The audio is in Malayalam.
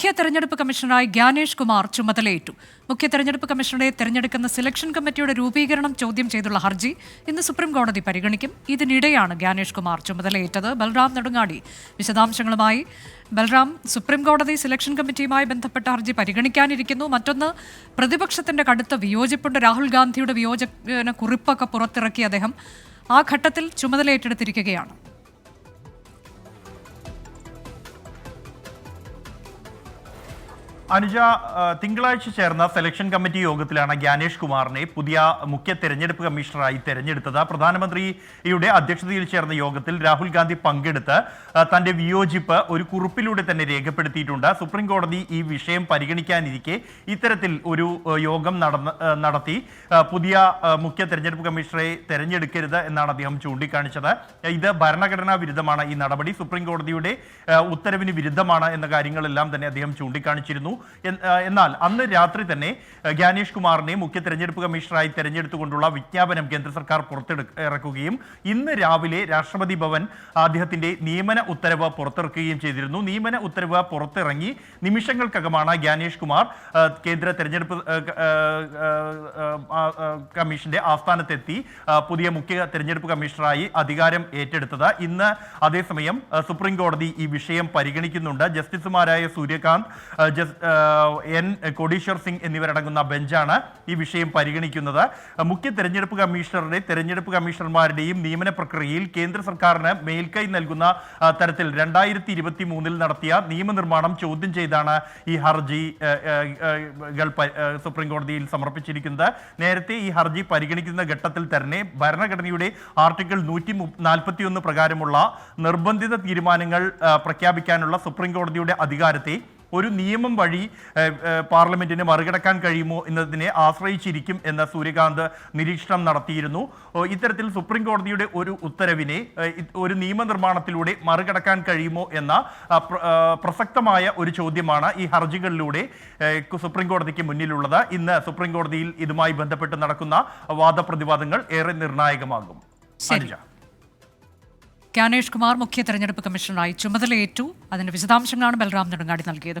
മുഖ്യ തെരഞ്ഞെടുപ്പ് കമ്മീഷണറായി ഗ്യാനേഷ് കുമാർ ചുമതലയേറ്റു. മുഖ്യ തെരഞ്ഞെടുപ്പ് കമ്മീഷണറെ തെരഞ്ഞെടുക്കുന്ന സെലക്ഷൻ കമ്മിറ്റിയുടെ രൂപീകരണം ചോദ്യം ചെയ്തുള്ള ഹർജി ഇന്ന് സുപ്രീംകോടതി പരിഗണിക്കും. ഇതിനിടെയാണ് ഗ്യാനേഷ് കുമാർ ചുമതലയേറ്റത്. ബൽറാം നെടുങ്ങാടി വിശദാംശങ്ങളുമായി. ബൽറാം, സുപ്രീംകോടതി സെലക്ഷൻ കമ്മിറ്റിയുമായി ബന്ധപ്പെട്ട ഹർജി പരിഗണിക്കാനിരിക്കുന്നു. മറ്റൊന്ന്, പ്രതിപക്ഷത്തിന്റെ കടുത്ത വിയോജിപ്പുണ്ട്. രാഹുൽ ഗാന്ധിയുടെ വിയോജന കുറിപ്പൊക്കെ പുറത്തിറക്കി അദ്ദേഹം ആ ഘട്ടത്തിൽ ചുമതലയേറ്റെടുത്തിരിക്കുകയാണ്. അനുജ, തിങ്കളാഴ്ച ചേർന്ന സെലക്ഷൻ കമ്മിറ്റി യോഗത്തിലാണ് ഗ്യാനേഷ് കുമാറിനെ പുതിയ മുഖ്യ തെരഞ്ഞെടുപ്പ് കമ്മീഷണറായി തെരഞ്ഞെടുത്തത്. പ്രധാനമന്ത്രിയുടെ അധ്യക്ഷതയിൽ ചേർന്ന യോഗത്തിൽ രാഹുൽ ഗാന്ധി പങ്കെടുത്ത് തന്റെ വിയോജിപ്പ് ഒരു കുറിപ്പിലൂടെ തന്നെ രേഖപ്പെടുത്തിയിട്ടുണ്ട്. സുപ്രീം കോടതി ഈ വിഷയം പരിഗണിക്കാനിരിക്കെ ഇത്തരത്തിൽ ഒരു യോഗം നടത്തി പുതിയ മുഖ്യ തെരഞ്ഞെടുപ്പ് കമ്മീഷണറെ തെരഞ്ഞെടുക്കരുത് എന്നാണ് അദ്ദേഹം ചൂണ്ടിക്കാണിച്ചത്. ഇത് ഭരണഘടനാ വിരുദ്ധമാണ്, ഈ നടപടി സുപ്രീം കോടതിയുടെ ഉത്തരവിന് വിരുദ്ധമാണ് എന്ന കാര്യങ്ങളെല്ലാം തന്നെ അദ്ദേഹം ചൂണ്ടിക്കാണിച്ചിരുന്നു. എന്നാൽ അന്ന് രാത്രി തന്നെ ഗ്യാനേഷ് കുമാറിനെ മുഖ്യ തെരഞ്ഞെടുപ്പ് കമ്മീഷണറായി തെരഞ്ഞെടുത്തുകൊണ്ടുള്ള വിജ്ഞാപനം കേന്ദ്ര സർക്കാർ പുറത്തിറക്കുകയും ഇന്ന് രാവിലെ രാഷ്ട്രപതി ഭവൻ അദ്ദേഹത്തിന്റെ നിയമന ഉത്തരവ് പുറത്തിറക്കുകയും ചെയ്തിരുന്നു. നിയമന ഉത്തരവ് പുറത്തിറങ്ങി നിമിഷങ്ങൾക്കകമാണ് ഗ്യാനേഷ് കുമാർ കേന്ദ്ര തെരഞ്ഞെടുപ്പ് കമ്മീഷന്റെ ആസ്ഥാനത്തെത്തി പുതിയ മുഖ്യ തെരഞ്ഞെടുപ്പ് കമ്മീഷണറായി അധികാരം ഏറ്റെടുത്തത്. ഇന്ന് അതേസമയം സുപ്രീം കോടതി ഈ വിഷയം പരിഗണിക്കുന്നുണ്ട്. ജസ്റ്റിസുമാരായ സൂര്യകാന്ത്, എൻ കോടീശ്വർ സിംഗ് എന്നിവരടങ്ങുന്ന ബെഞ്ചാണ് ഈ വിഷയം പരിഗണിക്കുന്നത്. മുഖ്യ തെരഞ്ഞെടുപ്പ് കമ്മീഷണറുടെ തെരഞ്ഞെടുപ്പ് കമ്മീഷണർമാരുടെയും നിയമന പ്രക്രിയയിൽ കേന്ദ്ര സർക്കാരിന് മേൽക്കൈ നൽകുന്ന തരത്തിൽ 2023 നടത്തിയ നിയമനിർമ്മാണം ചോദ്യം ചെയ്താണ് ഈ ഹർജി സുപ്രീം കോടതിയിൽ സമർപ്പിച്ചിരിക്കുന്നത്. നേരത്തെ ഈ ഹർജി പരിഗണിക്കുന്ന ഘട്ടത്തിൽ തന്നെ ഭരണഘടനയുടെ ആർട്ടിക്കിൾ 141 പ്രകാരമുള്ള നിർബന്ധിത തീരുമാനങ്ങൾ പ്രഖ്യാപിക്കാനുള്ള സുപ്രീം കോടതിയുടെ അധികാരത്തെ ഒരു നിയമം വഴി പാർലമെന്റിന് മറികടക്കാൻ കഴിയുമോ എന്നതിനെ ആശ്രയിച്ചിരിക്കും എന്ന സൂര്യകാന്ത് നിരീക്ഷണം നടത്തിയിരുന്നു. ഇത്തരത്തിൽ സുപ്രീം കോടതിയുടെ ഒരു ഉത്തരവിനെ ഒരു നിയമനിർമ്മാണത്തിലൂടെ മറികടക്കാൻ കഴിയുമോ എന്ന പ്രസക്തമായ ഒരു ചോദ്യമാണ് ഈ ഹർജികളിലൂടെ സുപ്രീം കോടതിക്ക് മുന്നിലുള്ളത്. ഇന്ന് സുപ്രീം കോടതിയിൽ ഇതുമായി ബന്ധപ്പെട്ട് നടക്കുന്ന വാദപ്രതിവാദങ്ങൾ ഏറെ നിർണായകമാകും. ഗ്യാനേഷ് കുമാർ മുഖ്യ തെരഞ്ഞെടുപ്പ് കമ്മീഷണറായി ചുമതലയേറ്റു. അതിന്റെ വിശദാംശങ്ങളാണ് ബൽറാം നെടുങ്ങാടി നൽകിയത്.